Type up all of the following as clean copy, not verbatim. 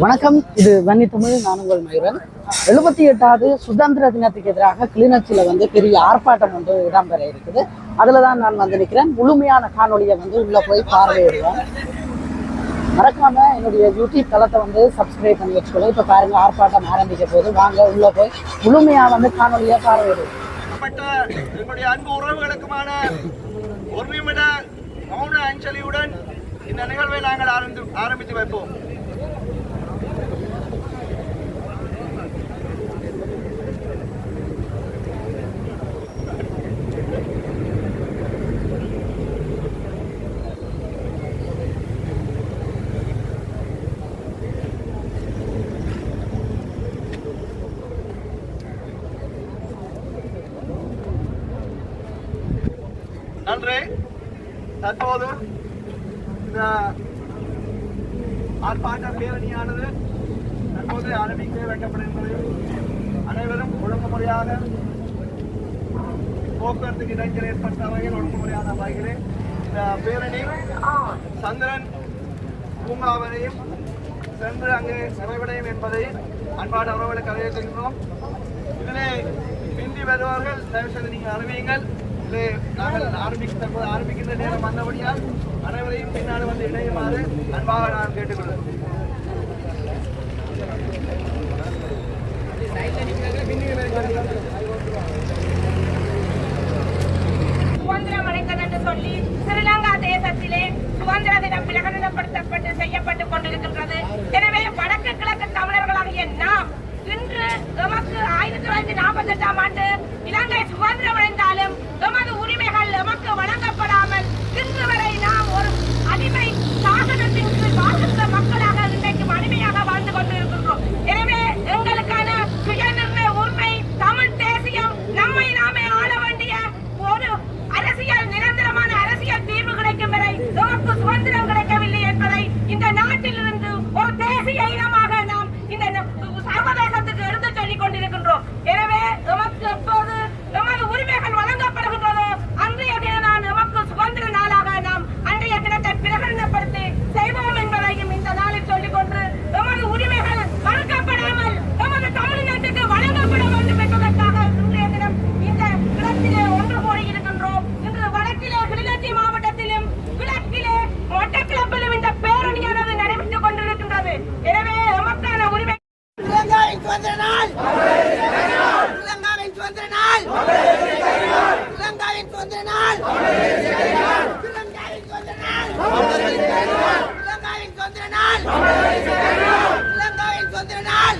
வணக்கம், இது வன்னி தமிழ். நான் உங்கள் மயூரன். 78வது சுதந்திர தினத்துக்கு எதிராக கிளிநொச்சியில் பெரிய ஆர்ப்பாட்டம் இடம்பெற இருக்குது. அதில் தான் நான் நிற்கிறேன். முழுமையான காணொலியை உள்ளே போய் பார்வையிடுவேன். மறக்காம என்னுடைய யூடியூப் தளத்தை சப்ஸ்கிரைப் பண்ணி வச்சுக்கோங்க. இப்போ பாருங்க, ஆர்ப்பாட்டம் ஆரம்பிக்க போது. வாங்க உள்ள போய் முழுமையாக காணொலியை பார்வையிடுவோம். எங்களுடைய அன்பு உறவுகளுக்குமான ஒரு நிமிட மௌன அஞ்சலியுடன் இந்த நிகழ்வை நாங்கள் ஆரம்பித்து வைப்போம். நன்றி. தற்போது இந்த ஆர்ப்பாட்ட பேரணியானது தற்போது ஆரம்பிக்க வைக்கப்படுகின்றது. அனைவரும் ஒழுங்குமுறையாக போக்குவரத்துக்கு இடைஞ்சல் ஏற்பட்ட வகையில் ஒழுங்குமுறையான வகையில் இந்த பேரணி சந்திரன் பூங்காவனையும் சென்று அங்கு நிறைவடையும் என்பதை அன்பான உறவுகளுக்கு அறிவிக்கின்றோம். இதிலே பிந்தி வருவார்கள் தயவு செய்து நீங்கள் அறிவியுங்கள். நாங்கள் ஆரம்பிக்கின்ற நேரம் வந்தபடியால் அனைவரையும் பின்னால் இணையுமாறு அன்பாக நான் கேட்டுக்கொள்கிறேன். சுதந்திரம் அளித்தது என்று சொல்லி ஸ்ரீலங்கா தேசத்திலே சுதந்திர தினம் பிரகடனப்படுத்தப்பட்டு செய்யப்பட்டுக் கொண்டிருக்கின்றது. எனவே வடக்கு கிழக்கு தமிழர்களாகிய நாம் இன்று எமக்கு 1948ஆம் ஆண்டு இலங்கை சுதந்திரம் அடைந்தாலும் எமது உரிமைகள் எமக்கு வழங்கப்படாமல் இன்று வரை நாம் ஒரு அடிமை சாசனத்தின் கீழ் வாழ்கின்ற மக்களாக இன்றைக்கும் அடிமையாக வாழ்ந்து கொண்டிருக்கின்றோம். எனவே எங்களுக்கான சுயநிர்ணய உரிமை, தமிழ் தேசியம், நம்மை நாமே ஆள வேண்டிய ஒரு அரசியல், நிரந்தரமான அரசியல் தீர்வு கிடைக்கும் வரை எமக்கு சுதந்திரம் கிடைக்கவில்லை என்பதை இந்த நாட்டிலிருந்து ஒரு தேசிய இனமாக நாம் இந்த சர்வதேசத்துக்கு எடுத்து சொல்லிக் கொண்டிருக்கின்றோம். எனவே எமக்கு எப்போது எமது உரிமைகள் வழங்கப்படுகின்றதோ அன்றைய தினம் எமக்கு சுதந்திர நாளாக நாம் அன்றைய தினத்தை பிரகடனப்படுத்தி செய்வோம் என்பதையும் இந்த நாளில் சொல்லிக் கொண்டு எமது உரிமைகள் மறுக்கப்படாமல் எமது தமிழ்நாட்டுக்கு வழங்கப்பட வேண்டும் என்பதற்காக இன்றைய தினம் இந்த கிழக்கிலே ஒன்று கூடியிருக்கின்றோம். இன்று வடக்கிலே கிளிநொச்சி மாவட்டத்திலும் கிழக்கிலே மட்டக்களப்பிலும் இந்த பேரணியானது நடைபெற்றுக் கொண்டிருக்கின்றது. எனவே எமக்கான உரிமை சுதந்திர நாள், இலங்காவின் சுதந்திர நாள், இலங்காவின் சுதந்திர நாள், இலங்காவின் சுதந்திர நாள், இலங்காவின் சுதந்திர நாள், இலங்காவின் சுதந்திர நாள், இலங்காவின் சுதந்திர நாள்,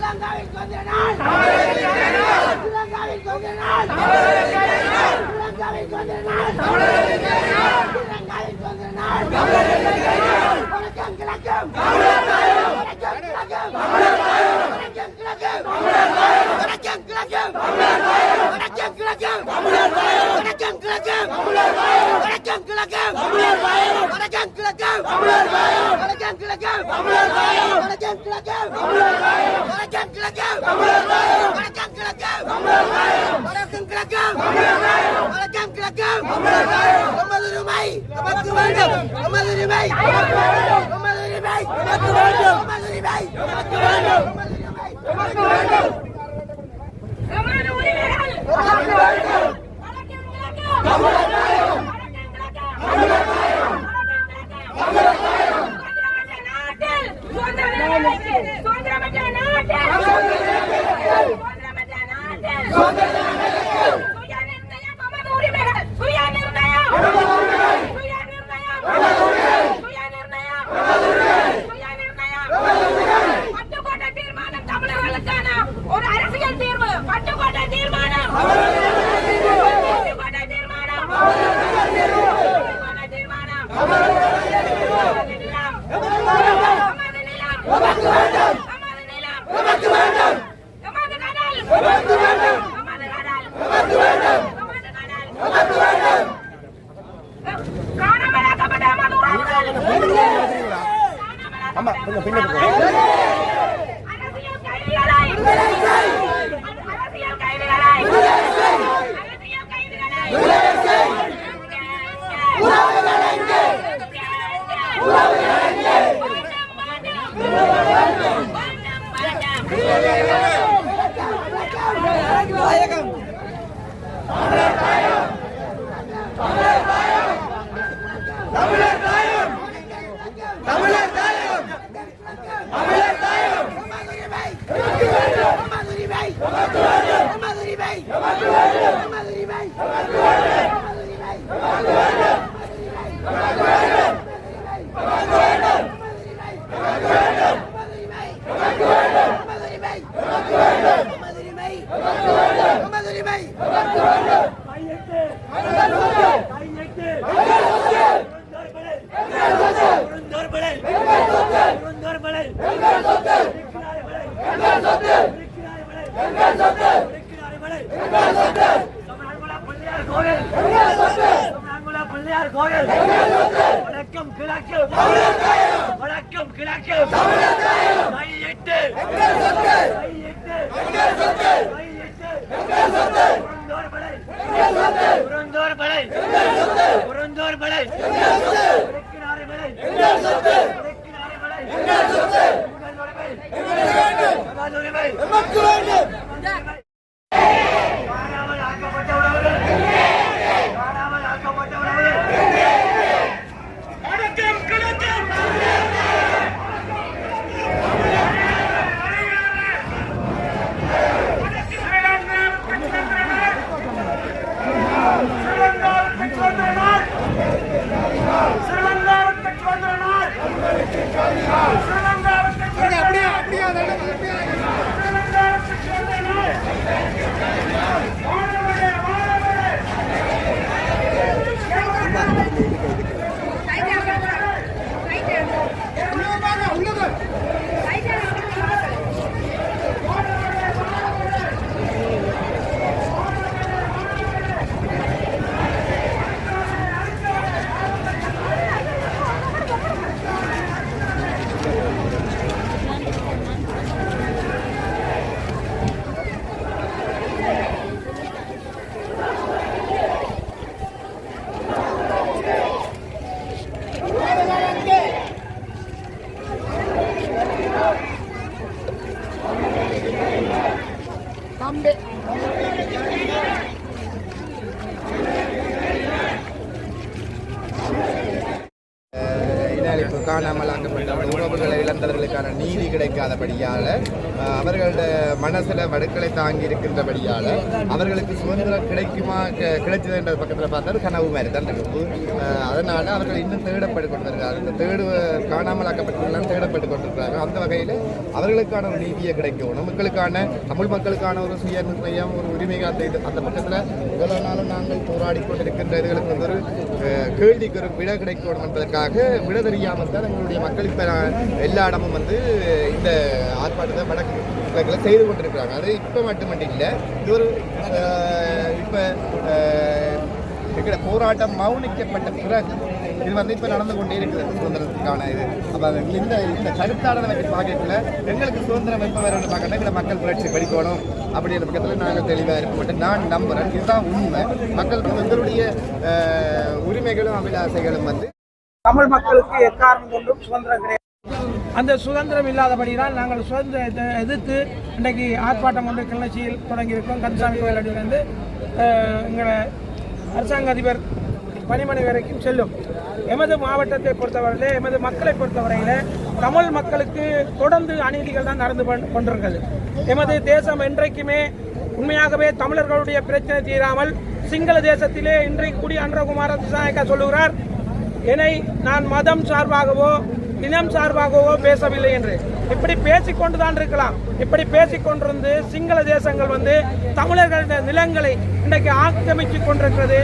இலங்காவின் சுதந்திர நாள், இலங்காவின் சுதந்திர நாள், இலங்காவின் சுதந்திர நாள், இலங்காவின் சுதந்திர நாள். வணக்கம் கிழக்கம், வணக்கம் கிழக்கம், வணக்கம் கிழக்கம், வணக்கம் கிழக்கம், வணக்கம் கிழக்கம், வணக்கம் கிழக்கம், வணக்கம் கிழக்கம், வணக்கம் கிழக்கம், வணக்கம் கிழக்கம், வணக்கம் கிழக்கம், வணக்கம் கிழக்கம், வணக்கம் கிழக்கம், வணக்கம் கிழக்கம், வணக்கம் கிழக்கம். நமது உரிமை நமக்கு வேண்டும், நமது உரிமை நமக்கு வேண்டும், நமது உரிமை நமக்கு வேண்டும், நமது உரிமை நமக்கு வேண்டும், நமது உரிமை நமக்கு வேண்டும், நமது உரிமைகள் நமக்கு வேண்டும். வணக்கம் கிழக்கம், வணக்கம் கிழக்கம், வணக்கம் கிழக்கம், சுதந்திரமற்ற நாட்டில் சுதந்திரமற்ற நாட்டில் சுயநிர்ணயம் நமது உரிமைகள், சுயநிர்ணயம், சுயநிர்ணயம், சுயநிர்ணயம், சுயநிர்ணயம், பட்டுக்கோட்டை தீர்மானம் தமிழர்களுக்கான ஒரு அரசியல் தீர்வு. பட்டுக்கோட்டை தீர்மானம், பட்டுக்கோட்டை தீர்மானம், பட்டுக்கோட்டை தீர்மானம், நமது நிலம், நமது நிலம், நமது நிலம், நமது நிலம், நமது கடல், நமது கடல், நமது கடல், நமது கடல், நமது கடல். காணாமலாக்கப்பட்ட நமது உறவுகள், அரசியல் கைதிகளை, அரசியல் கைதிகளை, அரசியல் கைதிகளை, கிழக்கும் வடக்கும் கிழக்கும் கையிட்டு புறந்தோர் படை புறந்தோர் படை காணாமல் ஆக்கப்பட்ட உறவுகள் காணாமல் ஆக்கப்பட்ட உறவுகள் வடக்கும் கிழக்கும் காணாமலாக்கப்பட்ட உறவுகளை இழந்தவர்களுக்கான நீதி கிடைக்காதபடியால் அவர்களோட மனசில் வடுக்களை தாங்கி இருக்கின்றபடியால் அவர்களுக்கு சுதந்திரம் கிடைக்குமா கிடைச்சதுன்ற பக்கத்தில் பார்த்தா கனவு மாதிரி தான் இருக்கு. அதனால் அவர்கள் இன்னும் தேடப்பட்டு கொண்டிருக்கிறார்கள். இந்த காணாமலாக்கப்பட்டவர்கள் தேடப்பட்டு கொண்டிருக்கிறார்கள். அந்த வகையில் அவர்களுக்கான ஒரு நீதியை கிடைக்கணும். மக்களுக்கான தமிழ் மக்களுக்கான ஒரு சுய நிர்ணயம் ஒரு உரிமைகள் அந்த பக்கத்தில் இவ்வளவு நாளும் நாங்கள் போராடி கொண்டிருக்கின்ற இதுகளுக்கு வந்து ஒரு கேள்விக்கு ஒரு விட கிடைக்கணும் என்பதற்காக விட தெரியாமல் தான் எங்களுடைய மக்கள் இப்போ எல்லா இடமும் வந்து இந்த ஆர்ப்பாட்டத்தை வடக்கு கிழக்கில் செய்து கொண்டிருக்கிறாங்க. அது இப்போ மட்டும் இல்லை, இது ஒரு இப்போ இருக்கிற போராட்டம் மௌனிக்கப்பட்ட பிறகு இது வந்து இப்போ நடந்து கொண்டே இருக்குது சுதந்திரத்துக்கான இது. அப்போ இந்த கருத்தாளரை வச்சு பார்க்கல எங்களுக்கு சுதந்திரம் எப்போ வரணும்னு பார்க்கணும், எங்களை மக்கள் புரட்சி படிக்கணும் அப்படின்ற பக்கத்தில் நாங்கள் தெளிவாக இருக்க மாட்டோம். நான் நம்புகிறேன் இதுதான் உண்மை. மக்களுக்கு எங்களுடைய உரிமைகளும் அபிலாசைகளும் வந்து தமிழ் மக்களுக்கு எக்காரணம் கொண்டும் சுதந்திரம் கிடையாது. அந்த சுதந்திரம் இல்லாதபடிதான் நாங்கள் சுதந்திரத்தை எதிர்த்து இன்றைக்கு ஆர்ப்பாட்டம் கொண்டு கிளர்ச்சியில் தொடங்கியிருக்கோம். கந்தசாமி கோயில் அடியிலிருந்து எங்களை அரசாங்க அதிபர் பணிமனை வரைக்கும் செல்லும். எமது மாவட்டத்தை பொறுத்தவரையிலே, எமது மக்களை பொறுத்தவரையில் தமிழ் மக்களுக்கு தொடர்ந்து அநீதிகள் தான் நடந்து கொண்டிருக்கிறது. எமது தேசம் என்றைக்குமே உண்மையாகவே தமிழர்களுடைய பிரச்சனை தீராமல் சிங்கள தேசத்திலே இன்றைக்கு கூடிய அன்றகுமார திசாநாயக்கா சொல்லுகிறார், என்னை நான் மதம் சார்பாகவோ இனம் சார்பாகவோ பேசவில்லை என்று. இப்படி பேசிக்கொண்டுதான் இருக்கலாம். இப்படி பேசிக்கொண்டிருந்து சிங்கள தேசங்கள் வந்து தமிழர்களுடைய நிலங்களை இன்றைக்கு ஆக்கிரமித்து கொண்டிருக்கிறது.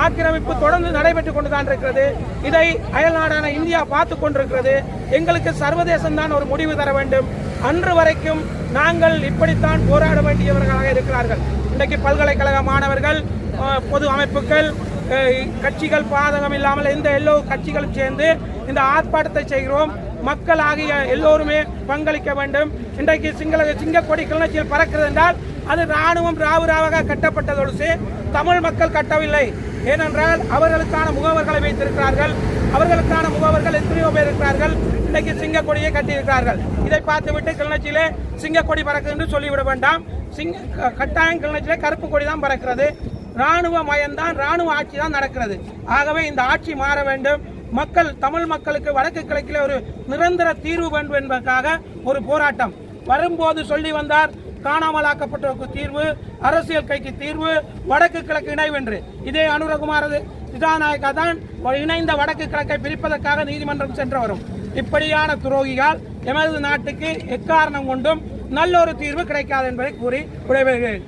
ஆக்கிரமிப்பு தொடர்ந்து நடைபெற்றுக் கொண்டுதான் இருக்கிறது. இதை அயல்நாடான இந்தியா பார்த்து கொண்டிருக்கிறது. எங்களுக்கு சர்வதேசம் தான் ஒரு முடிவு தர வேண்டும். அன்று வரைக்கும் நாங்கள் இப்படித்தான் போராட வேண்டியவர்களாக இருக்கிறார்கள். இன்றைக்கு பல்கலைக்கழக மாணவர்கள், பொது அமைப்புகள், கட்சிகள் பாதகம் இல்லாமல் எல்லோ கட்சிகளும் சேர்ந்து இந்த ஆர்ப்பாட்டத்தை செய்கிறோம். மக்கள் ஆகிய எல்லோருமே பங்களிக்க வேண்டும். இன்றைக்கு சிங்கக்கொடி கிளர்ச்சியில் பறக்கிறது என்றால் அது இராணுவம் ராவுராவாக கட்டப்பட்டதொடு தமிழ் மக்கள் கட்டவில்லை. ஏனென்றால் அவர்களுக்கான முகவர்களை வைத்திருக்கிறார்கள். அவர்களுக்கான முகவர்கள் எத்தனையோ பேர் இருக்கிறார்கள். இன்றைக்கு சிங்கக்கொடியை கட்டியிருக்கிறார்கள். இதை பார்த்துவிட்டு கிளர்ச்சியிலே சிங்கக்கொடி பறக்குது என்று சொல்லிவிட வேண்டாம். கட்டாயம் கிளர்ச்சியிலே கருப்பு கொடி தான் பறக்கிறது. இராணுவ மயம்தான், இராணுவ ஆட்சி தான் நடக்கிறது. ஆகவே இந்த ஆட்சி மாற வேண்டும். மக்கள், தமிழ் மக்களுக்கு வடக்கு கிழக்கிலே ஒரு நிரந்தர தீர்வு வேண்டும் என்பதற்காக ஒரு போராட்டம் வரும்போது சொல்லி வந்தார். காணாமலாக்கப்பட்டோருக்கு தீர்வு, அரசியல் கைக்கு தீர்வு, வடக்கு கிழக்கு இணைவென்று. இதே அனுரகுமார திசாநாயக்கா தான் இணைந்த வடக்கு கிழக்கை பிரிப்பதற்காக நீதிமன்றம் சென்று வரும். இப்படியான துரோகிகள் எமது நாட்டுக்கு எக்காரணம் கொண்டும் நல்ல ஒரு தீர்வு கிடைக்காது என்பதை கூறி விடைபெறுகிறேன்.